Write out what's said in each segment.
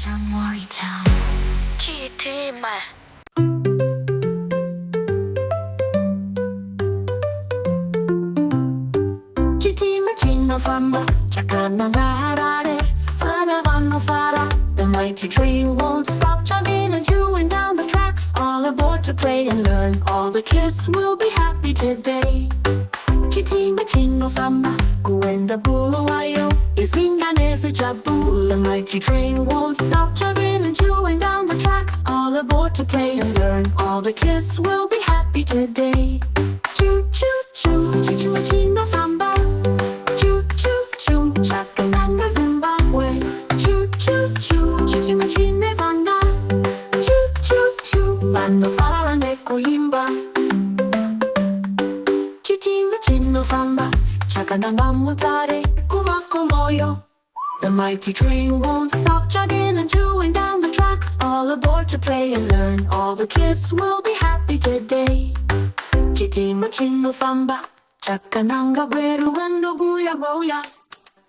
Shamwari town. Chitima. Chitima famba, chakana harare. Fara vanno fara. The mighty train won't stop chugging and chewing down the tracks. All aboard to play and learn. All the kids will be happy today. Chitima famba, kuenda buluwayo. Isinganese jabu. The mighty train won't stop chugging and chewing down the tracks. All aboard to play and learn. All the kids will be happy today. Choo choo choo, chitima famba. Choo choo choo, chakananga Zimbabwe. Choo choo choo, chitima famba. Choo choo choo, vanno fara nekuimba. Chitima famba, chakananga mutare, kumako moyo. The mighty train won't stop chugging and chewing down the tracks. All aboard to play and learn. All the kids will be happy today. Chitima famba, chakananga bweru wendo buya boya.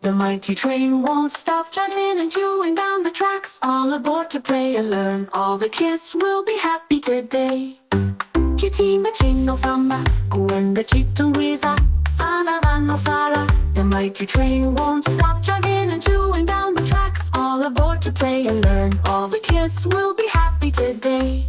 The mighty train won't stop chugging and chewing down the tracks. All aboard to play and learn. All the kids will be happy today. Chitima famba, kuenda chitungwiza. Fana vanno fara. The mighty train won't stop chugging and chewing down the tracks. All aboard to play and learn. All the kids will be happy today.